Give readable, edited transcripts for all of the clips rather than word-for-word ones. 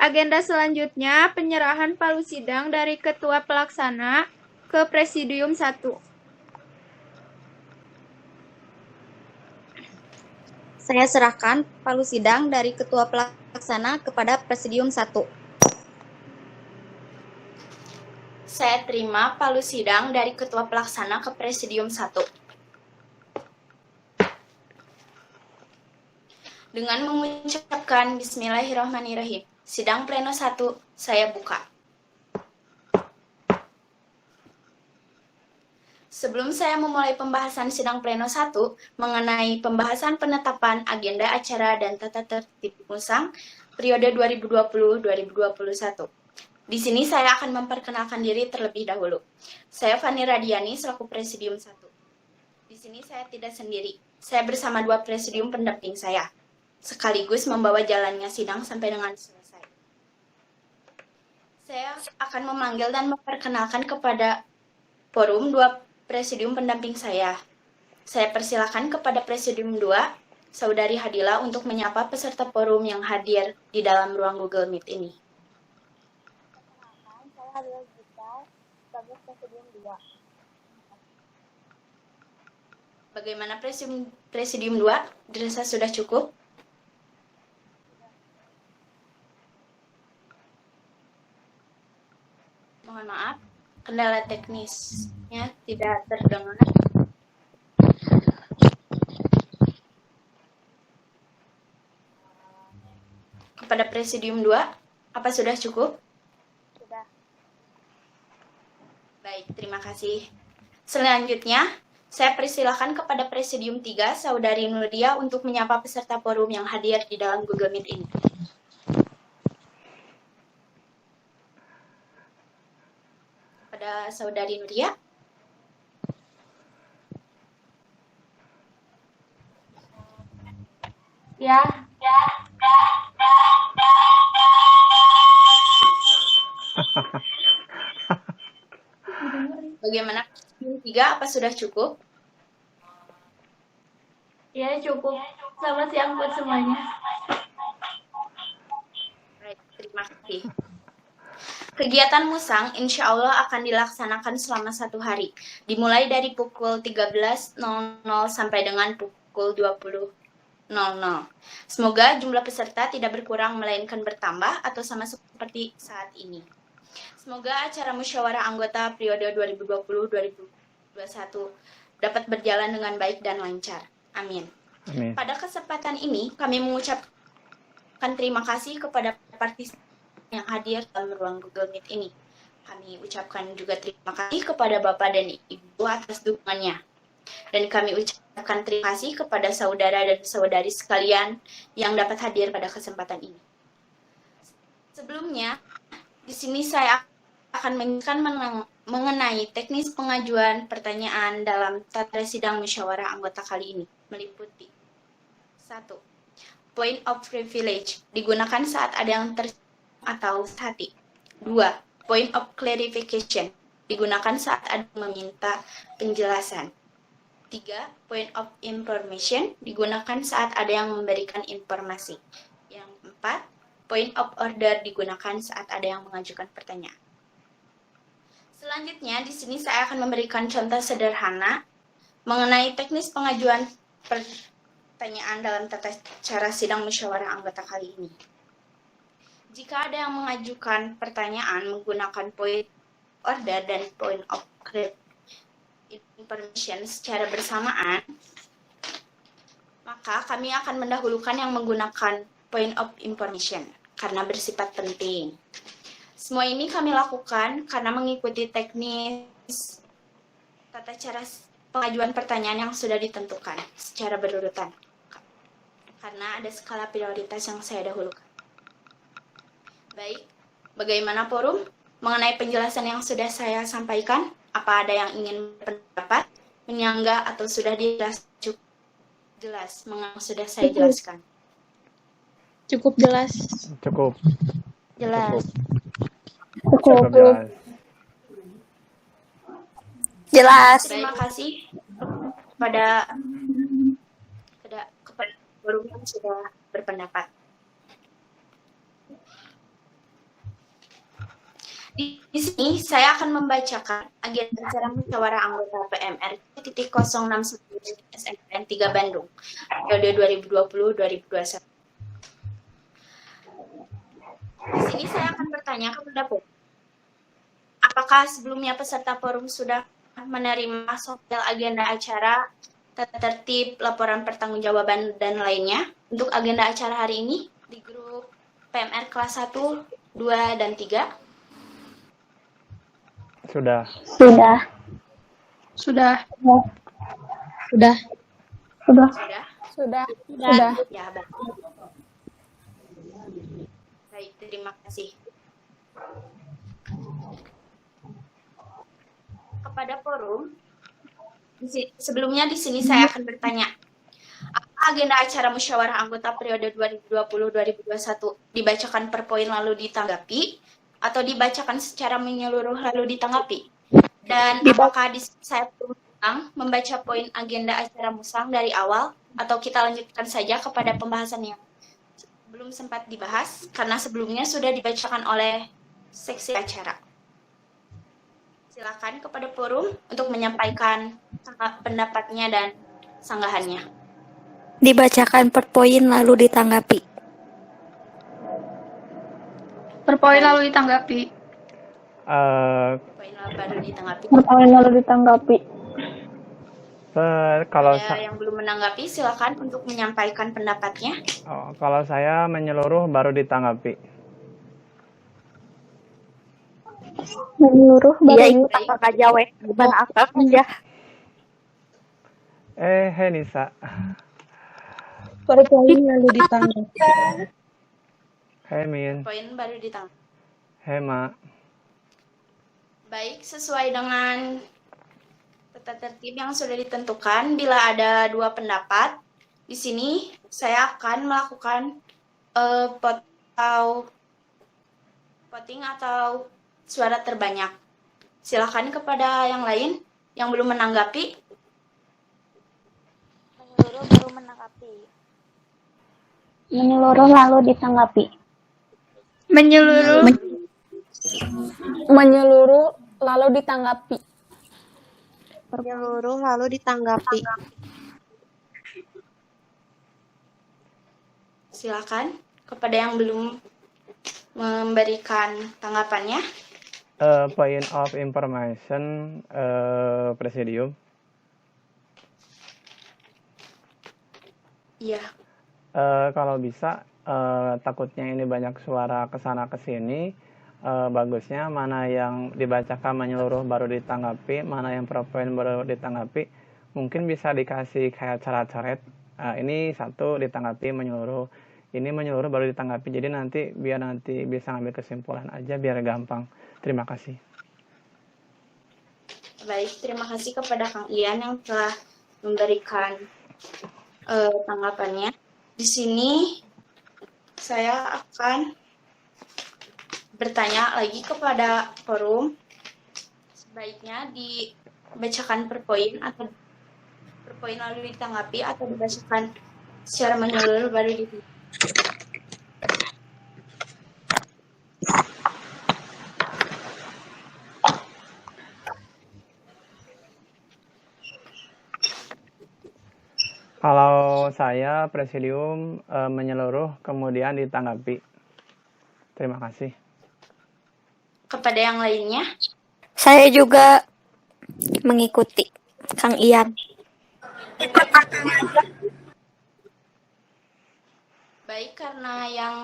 Agenda selanjutnya penyerahan palu sidang dari Ketua Pelaksana ke Presidium 1. Saya serahkan palu sidang dari Ketua Pelaksana kepada Presidium 1. Saya terima palu sidang dari Ketua Pelaksana ke Presidium 1. Dengan mengucapkan Bismillahirrahmanirrahim, sidang pleno 1 saya buka. Sebelum saya memulai pembahasan sidang pleno 1 mengenai pembahasan penetapan agenda acara dan tata tertib musang periode 2020-2021. Di sini saya akan memperkenalkan diri terlebih dahulu. Saya Fani Radiani selaku Presidium 1. Di sini saya tidak sendiri. Saya bersama 2 presidium pendamping saya, sekaligus membawa jalannya sidang sampai dengan selesai. Saya akan memanggil dan memperkenalkan kepada forum 2 presidium pendamping saya. Saya persilakan kepada Presidium 2, Saudari Hadila, untuk menyapa peserta forum yang hadir di dalam ruang Google Meet ini. Saya Hadila Gita, sebagai Presidium 2. Bagaimana Presidium 2? Dirasa sudah cukup? Mohon maaf, kendala teknisnya tidak terdengar. Kepada Presidium 2, apa sudah cukup? Sudah. Baik, terima kasih. Selanjutnya, saya persilakan kepada Presidium 3, Saudari Nuria, untuk menyapa peserta forum yang hadir di dalam Google Meet ini. Kepada Saudari Nuria. Ya. Bagaimana Presidium 3, apa sudah cukup? Ya, cukup. Selamat siang buat semuanya. Baik, terima kasih. Kegiatan musang insya Allah akan dilaksanakan selama 1 hari, dimulai dari pukul 13.00 sampai dengan pukul 20.00. Semoga jumlah peserta tidak berkurang melainkan bertambah atau sama seperti saat ini. Semoga acara musyawarah anggota periode 2020-2021 dapat berjalan dengan baik dan lancar. Amin. Amin. Pada kesempatan ini, kami mengucapkan terima kasih kepada partisipan yang hadir dalam ruang Google Meet ini. Kami ucapkan juga terima kasih kepada Bapak dan Ibu atas dukungannya. Dan kami ucapkan terima kasih kepada saudara dan saudari sekalian yang dapat hadir pada kesempatan ini. Sebelumnya, di sini saya akan menjelaskan mengenai teknis pengajuan pertanyaan dalam tata sidang musyawarah anggota kali ini, meliputi 1. Point of privilege digunakan saat ada yang atau hati. 2. Point of clarification digunakan saat ada yang meminta penjelasan. 3. Point of information digunakan saat ada yang memberikan informasi. Yang 4. Point of order digunakan saat ada yang mengajukan pertanyaan. Selanjutnya, di sini saya akan memberikan contoh sederhana mengenai teknis pengajuan pertanyaan dalam tata cara sidang musyawarah anggota kali ini. Jika ada yang mengajukan pertanyaan menggunakan point order dan point of information secara bersamaan, maka kami akan mendahulukan yang menggunakan point of information karena bersifat penting. Semua ini kami lakukan karena mengikuti teknis tata cara pengajuan pertanyaan yang sudah ditentukan secara berurutan. Karena ada skala prioritas yang saya dahulukan. Baik, bagaimana forum? Mengenai penjelasan yang sudah saya sampaikan, apa ada yang ingin berpendapat, menyanggah, atau sudah jelas mengapa sudah saya jelaskan? Cukup jelas. Cukup. Jelas. Cukup jelas. Jelas. Terima kasih kepada forum yang sudah berpendapat. Di sini saya akan membacakan agenda acara musyawarah anggota PMR titik 061 SMKN 3 Bandung periode 2020-2021. Di sini saya akan bertanya kepada forum, apakah sebelumnya peserta forum sudah menerima soal agenda acara, tata tertib, laporan pertanggungjawaban, dan lainnya untuk agenda acara hari ini di grup PMR kelas 1, 2, dan 3? Sudah. Sudah. Sudah. Sudah. Sudah. Sudah? Sudah. Ya, baik, terima kasih. Kepada forum, sebelumnya di sini saya akan bertanya, apa agenda acara musyawarah anggota periode 2020-2021 dibacakan per poin lalu ditanggapi, atau dibacakan secara menyeluruh lalu ditanggapi? Dan apakah saya perlu membaca poin agenda acara musang dari awal, atau kita lanjutkan saja kepada pembahasan yang belum sempat dibahas, karena sebelumnya sudah dibacakan oleh seksi acara? Silakan kepada forum untuk menyampaikan pendapatnya dan sanggahannya. Dibacakan per poin lalu ditanggapi. Per poin lalu ditanggapi. Poin baru ditanggapi. Poin lalu ditanggapi. Kalau Ada yang belum menanggapi, silakan untuk menyampaikan pendapatnya. kalau saya menyeluruh baru ditanggapi. Menyeluruh Dia baru ikut kakak jawek bukan akak aja. Hei Nisa. per poin lalu ditanggapi. Hei Min. Poin baru ditanggapi. Hei Ma. Baik, sesuai dengan tata tertib yang sudah ditentukan, bila ada 2 pendapat, di sini saya akan melakukan voting atau suara terbanyak. Silakan kepada yang lain yang belum menanggapi. Menyeluruh baru menanggapi. Menyeluruh lalu ditanggapi. Menyeluruh. Menyeluruh lalu ditanggapi. Menyeluruh lalu ditanggapi. Silakan kepada yang belum memberikan tanggapannya. Point of information, Presidium. Iya. Kalau bisa, takutnya ini banyak suara kesana kesini. Bagusnya mana yang dibacakan menyeluruh baru ditanggapi, mana yang per poin baru ditanggapi. Mungkin bisa dikasih kayak coret-coret. Ini satu ditanggapi menyeluruh, ini menyeluruh baru ditanggapi. Jadi biar nanti bisa ngambil kesimpulan aja biar gampang. Terima kasih. Baik, terima kasih kepada Kang Ian yang telah memberikan tanggapannya. Di sini saya akan bertanya lagi kepada forum, sebaiknya dibacakan per poin atau per poin lalu ditanggapi, atau dibacakan secara menyeluruh baru ditanggapi. Kalau saya Presidium menyeluruh kemudian ditanggapi. Terima kasih. Kepada yang lainnya, Saya juga mengikuti Kang Ian. baik, karena yang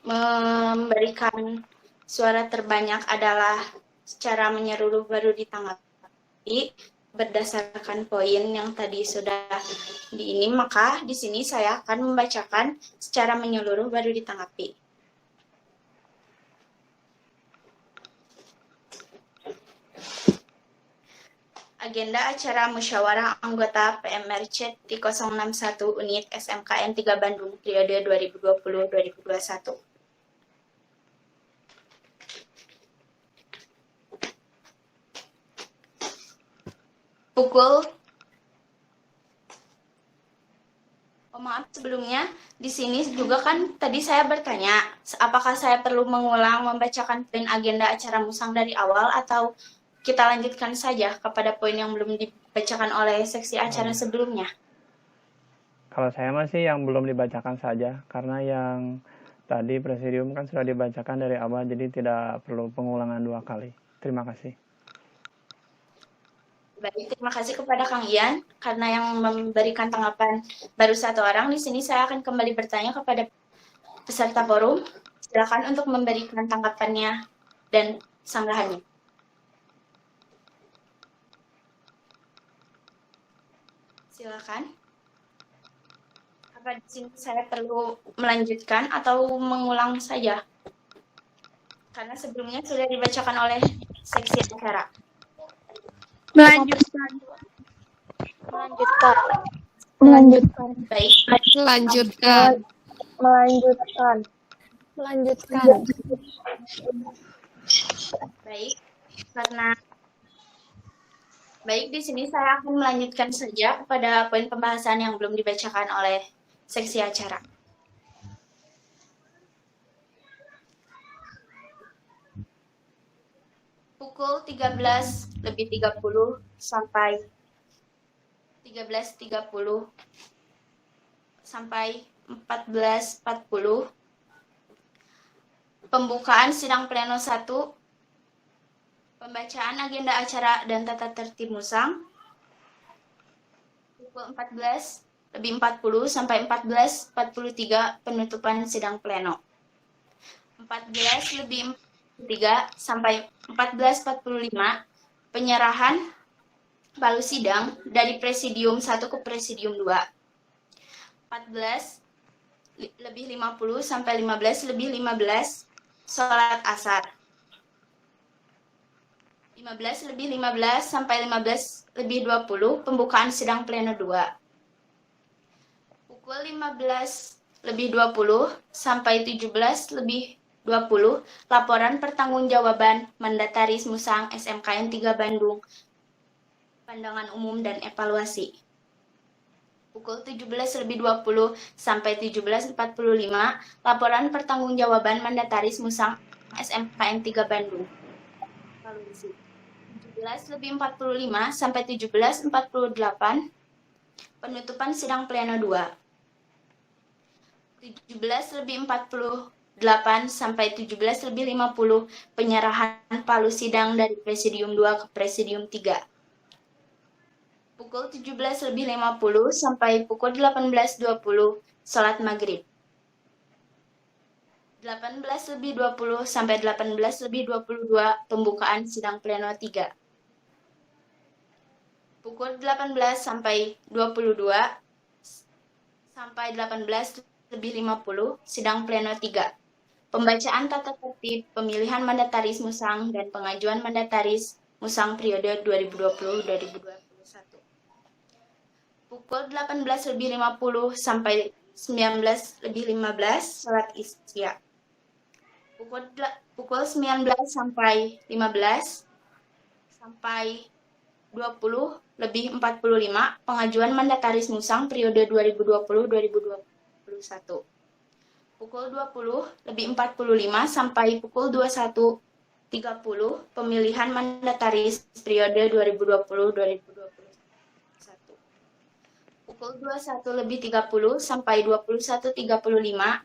memberikan suara terbanyak adalah secara menyeluruh baru ditanggapi berdasarkan poin yang tadi sudah maka di sini saya akan membacakan secara menyeluruh baru ditanggapi. Agenda acara musyawarah anggota PMRC T061 Unit SMKN 3 Bandung periode 2020-2021. Sebelumnya, di sini juga kan tadi saya bertanya, apakah saya perlu mengulang membacakan poin agenda acara musang dari awal atau kita lanjutkan saja kepada poin yang belum dibacakan oleh seksi acara sebelumnya? Kalau saya masih yang belum dibacakan saja, karena yang tadi presidium kan sudah dibacakan dari awal, jadi tidak perlu pengulangan 2 kali. Terima kasih. Baik, terima kasih kepada Kang Ian karena yang memberikan tanggapan baru 1 orang. Di sini saya akan kembali bertanya kepada peserta forum. Silakan untuk memberikan tanggapannya dan sanggahannya. Silakan. Apa di sini saya perlu melanjutkan atau mengulang saja? Karena sebelumnya sudah dibacakan oleh seksi acara. Melanjutkan. Melanjutkan. Melanjutkan. Baik, Melanjutkan. Melanjutkan. Melanjutkan. baik. Baik, di sini saya akan melanjutkan saja pada poin pembahasan yang belum dibacakan oleh seksi acara. Pukul 13.30 sampai 13.30 sampai 14.40 pembukaan sidang pleno 1, pembacaan agenda acara dan tata tertib musang. Pukul 14.40 sampai 14.43 penutupan sidang pleno. 14.43 sampai 14.45 penyerahan palu sidang dari Presidium 1 ke Presidium 2. 14.50 sampai 15.15 sholat asar. 15.15 sampai 15.20 pembukaan sidang pleno 2. Pukul 15.20 sampai 17.20 laporan pertanggungjawaban mandataris musang SMKN 3 Bandung, pandangan umum dan evaluasi. Pukul 17.20 sampai 17.45 laporan pertanggungjawaban mandataris musang SMKN 3 Bandung, evaluasi. 17.45 sampai 17.48 penutupan sidang pleno 2. 17.48 sampai 17.50 penyerahan palu sidang dari Presidium 2 ke Presidium 3. Pukul 17.50 sampai pukul 18.20 sholat maghrib. 18.20 sampai 18.22 pembukaan sidang pleno 3. Pukul 18 sampai 22 sampai 18.50 sidang pleno 3. Pembacaan tata tertib pemilihan mandataris musang dan pengajuan mandataris musang periode 2020-2021. Pukul 18.50 sampai 19.15 sholat isya. Pukul 19 sampai 15 sampai 20.45 pengajuan mandataris musang periode 2020-2021. Pukul 20.45 sampai pukul 21.30 pemilihan mandataris periode 2020-2021. Pukul 21.30 sampai 21.35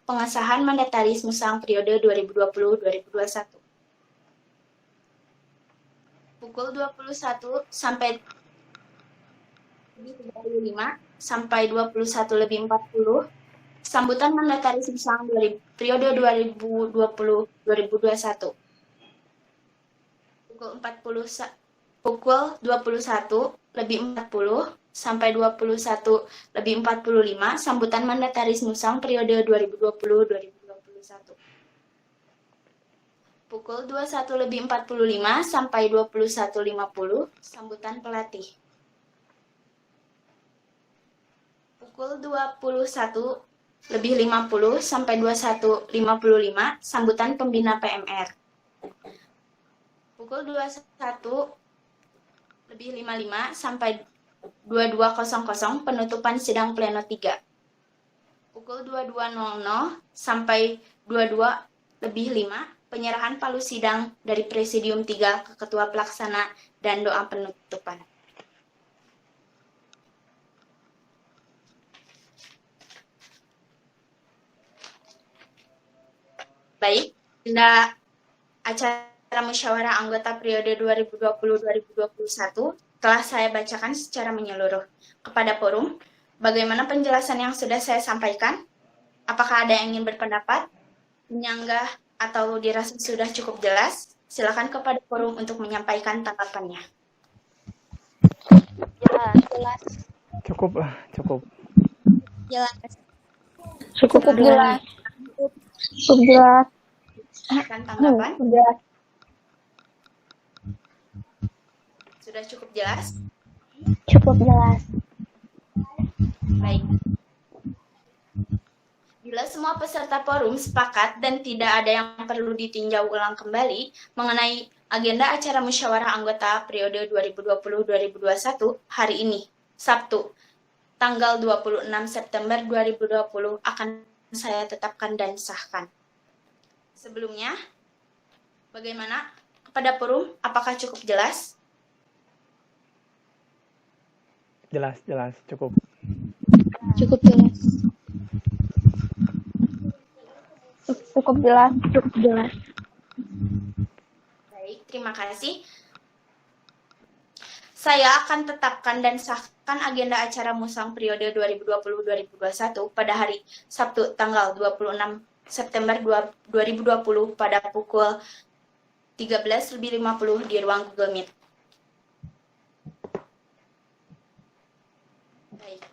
pengesahan mandataris musang periode 2020-2021. Pukul 21 sampai 35 sampai 21.40 sambutan mandataris musang dari periode 2020-2021. Pukul 21.40 sampai 21.45 sambutan mandataris musang periode 2020-2021. Pukul 21.45 sampai 21.50 sambutan pelatih. Pukul 21.50 sampai 21.55 sambutan pembina PMR. Pukul 21.55 sampai 22.00 penutupan sidang pleno 3. Pukul 22.00 sampai 22:05, penyerahan palu sidang dari Presidium 3 ke Ketua Pelaksana dan doa penutupan. Baik, agenda acara musyawarah anggota periode 2020-2021 telah saya bacakan secara menyeluruh. Kepada forum, bagaimana penjelasan yang sudah saya sampaikan? Apakah ada yang ingin berpendapat, menyanggah, atau dirasa sudah cukup jelas? Silakan kepada forum untuk menyampaikan tanggapannya. Jelas. Cukup lah, cukup. Jelas. Cukup jelas. Cukup jelas. Silakan tanggapan. Jelas. Sudah cukup jelas? Cukup jelas. Baik. Bila semua peserta forum sepakat dan tidak ada yang perlu ditinjau ulang kembali mengenai agenda acara musyawarah anggota periode 2020-2021 hari ini, Sabtu, tanggal 26 September 2020 akan saya tetapkan dan sahkan. Sebelumnya, bagaimana kepada forum? Apakah cukup jelas? Jelas, cukup. Cukup jelas. Cukup jelas. Cukup jelas. Baik, terima kasih. Saya akan tetapkan dan sahkan agenda acara musang periode 2020-2021 pada hari Sabtu tanggal 26 September 2020 pada pukul 13.50 di ruang Google Meet. Baik.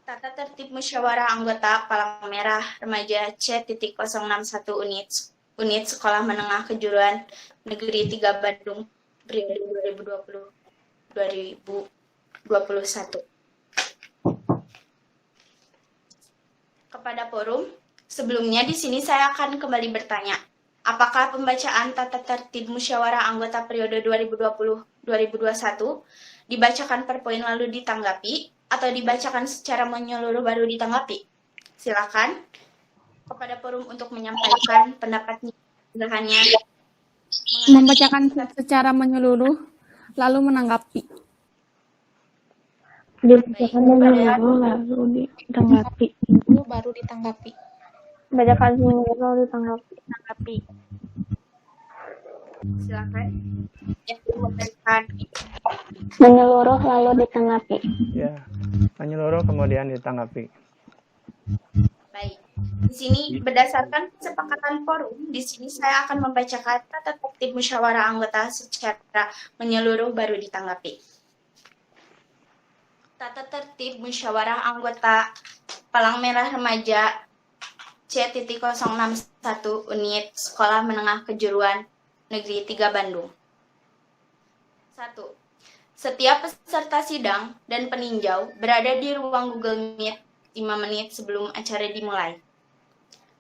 Tata tertib musyawarah anggota Palang Merah Remaja C.061 unit Sekolah Menengah Kejuruan Negeri 3 Bandung periode 2020-2021. Kepada forum, sebelumnya di sini saya akan kembali bertanya, apakah pembacaan tata tertib musyawarah anggota periode 2020-2021 dibacakan per poin lalu ditanggapi atau dibacakan secara menyeluruh baru ditanggapi? Silakan kepada forum untuk menyampaikan pendapatnya. Membacakan secara menyeluruh, lalu menanggapi. Dibacakan menyeluruh lalu ditanggapi. Baru ditanggapi. Bacakan menyeluruh lalu ditanggapi. Silakan. Yang memberikan Menyeluruh lalu ditanggapi. Ya, menyeluruh kemudian ditanggapi. baik. Di sini berdasarkan kesepakatan forum, di sini saya akan membacakan tata tertib musyawarah anggota secara menyeluruh baru ditanggapi. Tata tertib musyawarah anggota Palang Merah Remaja C.061 unit Sekolah Menengah Kejuruan Negeri 3 Bandung. 1. Setiap peserta sidang dan peninjau berada di ruang Google Meet 5 menit sebelum acara dimulai.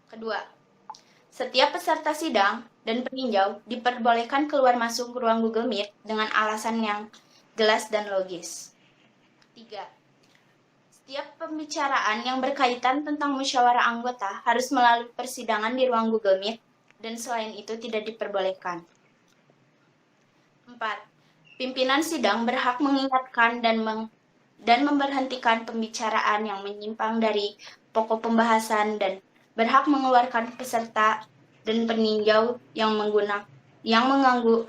Kedua, setiap peserta sidang dan peninjau diperbolehkan keluar masuk ruang Google Meet dengan alasan yang jelas dan logis. 3. Setiap pembicaraan yang berkaitan tentang musyawarah anggota harus melalui persidangan di ruang Google Meet dan selain itu tidak diperbolehkan. 4. Pimpinan sidang berhak mengingatkan dan memberhentikan pembicaraan yang menyimpang dari pokok pembahasan dan berhak mengeluarkan peserta dan peninjau yang mengganggu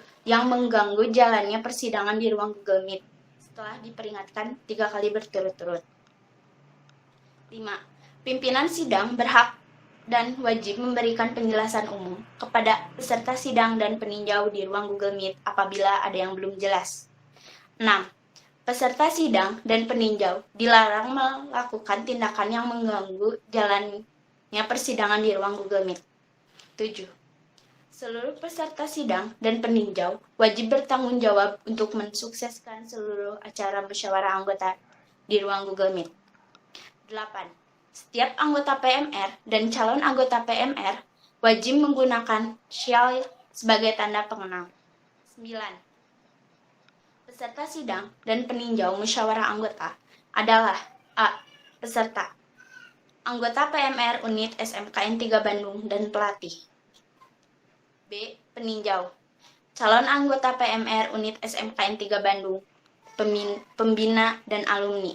jalannya persidangan di ruang Google Meet setelah diperingatkan 3 kali berturut-turut. 5. Pimpinan sidang berhak dan wajib memberikan penjelasan umum kepada peserta sidang dan peninjau di ruang Google Meet apabila ada yang belum jelas. 6. Peserta sidang dan peninjau dilarang melakukan tindakan yang mengganggu jalannya persidangan di ruang Google Meet. 7. Seluruh peserta sidang dan peninjau wajib bertanggung jawab untuk mensukseskan seluruh acara musyawarah anggota di ruang Google Meet. 8. Setiap anggota PMR dan calon anggota PMR wajib menggunakan syal sebagai tanda pengenal. 9. Peserta sidang dan peninjau musyawarah anggota adalah A. Peserta: anggota PMR Unit SMKN 3 Bandung dan pelatih. B. Peninjau: calon anggota PMR Unit SMKN 3 Bandung, pembina dan alumni.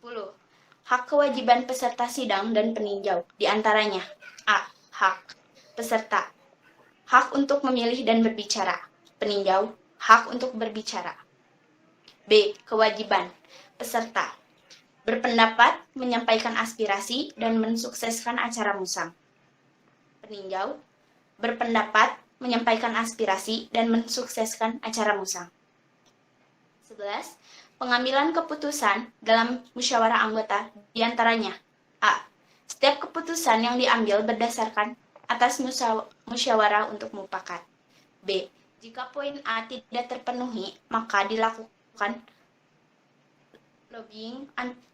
10. Hak kewajiban peserta sidang dan peninjau, diantaranya: A. Hak peserta: hak untuk memilih dan berbicara. Peninjau: hak untuk berbicara. B. Kewajiban peserta: berpendapat, menyampaikan aspirasi, dan mensukseskan acara musang. Peninjau: berpendapat, menyampaikan aspirasi, dan mensukseskan acara musang. 11. Pengambilan keputusan dalam musyawarah anggota, diantaranya: A. Setiap keputusan yang diambil berdasarkan atas musyawarah untuk mufakat. B. Jika poin A tidak terpenuhi, maka dilakukan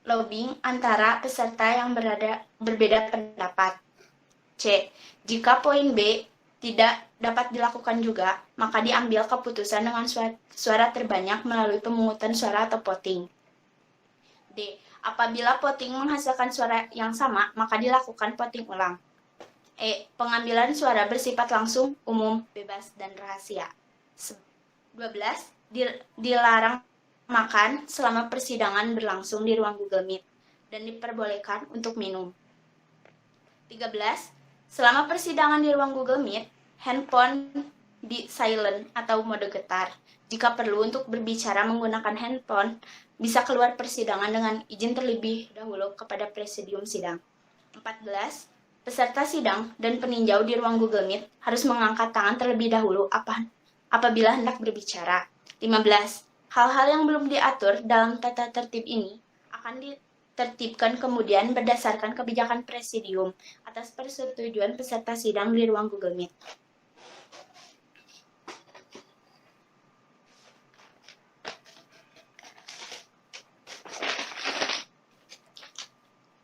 lobbying antara peserta yang berbeda pendapat. C. Jika poin B tidak dapat dilakukan juga, maka diambil keputusan dengan suara terbanyak melalui pemungutan suara atau voting. D. Apabila voting menghasilkan suara yang sama, maka dilakukan voting ulang. E. Pengambilan suara bersifat langsung, umum, bebas, dan rahasia. 12. Dilarang makan selama persidangan berlangsung di ruang Google Meet dan diperbolehkan untuk minum. 13. Selama persidangan di ruang Google Meet, handphone di silent atau mode getar. Jika perlu untuk berbicara menggunakan handphone, bisa keluar persidangan dengan izin terlebih dahulu kepada presidium sidang. 14. Peserta sidang dan peninjau di ruang Google Meet harus mengangkat tangan terlebih dahulu apabila hendak berbicara. 15. Hal-hal yang belum diatur dalam tata tertib ini akan ditertibkan kemudian berdasarkan kebijakan presidium atas persetujuan peserta sidang di ruang Google Meet.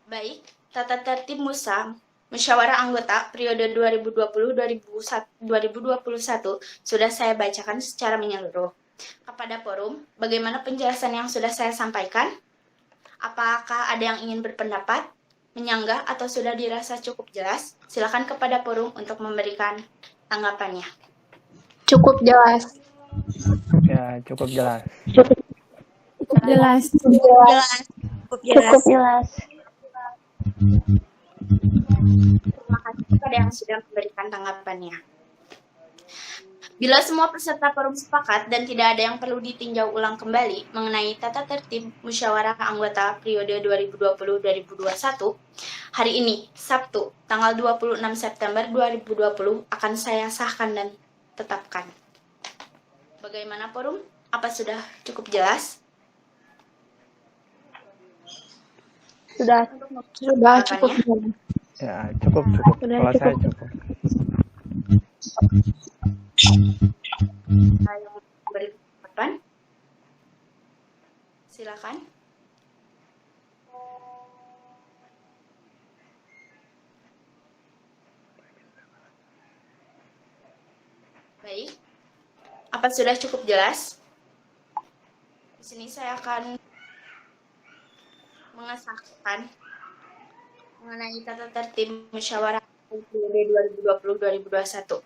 Baik, tata tertib musyawarah anggota periode 2020-2021 sudah saya bacakan secara menyeluruh. Kepada forum, bagaimana penjelasan yang sudah saya sampaikan? Apakah ada yang ingin berpendapat, menyanggah, atau sudah dirasa cukup jelas? Silakan kepada forum untuk memberikan tanggapannya. Cukup jelas. Ya, cukup jelas. Cukup jelas. Cukup jelas. Terima kasih kepada yang sudah memberikan tanggapannya. Bila semua peserta forum sepakat dan tidak ada yang perlu ditinjau ulang kembali mengenai tata tertib musyawarah anggota periode 2020-2021, hari ini, Sabtu, tanggal 26 September 2020, akan saya sahkan dan tetapkan. Bagaimana forum? Apa sudah cukup jelas? Sudah cukup jelas. Ya, cukup. Kalau saya cukup. Yang beri tanggapan, silakan. Baik, apa sudah cukup jelas? Di sini saya akan mengesahkan mengenai tata tertib musyawarah periode 2020-2021.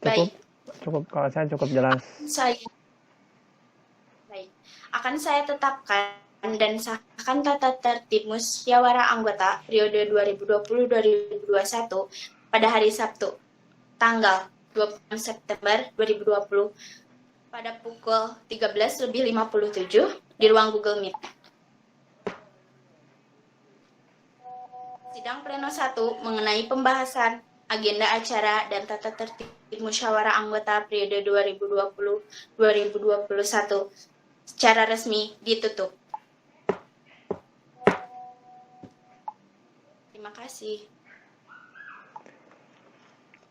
Baik. Cukup. Kalau saya cukup jelas. Akan saya tetapkan dan sahkan tata tertib musyawarah anggota periode 2020-2021 pada hari Sabtu, tanggal 26 September 2020 pada pukul 13.57 di ruang Google Meet. Sidang pleno 1 mengenai pembahasan agenda acara dan tata tertib musyawarah anggota periode 2020-2021 secara resmi ditutup. Terima kasih.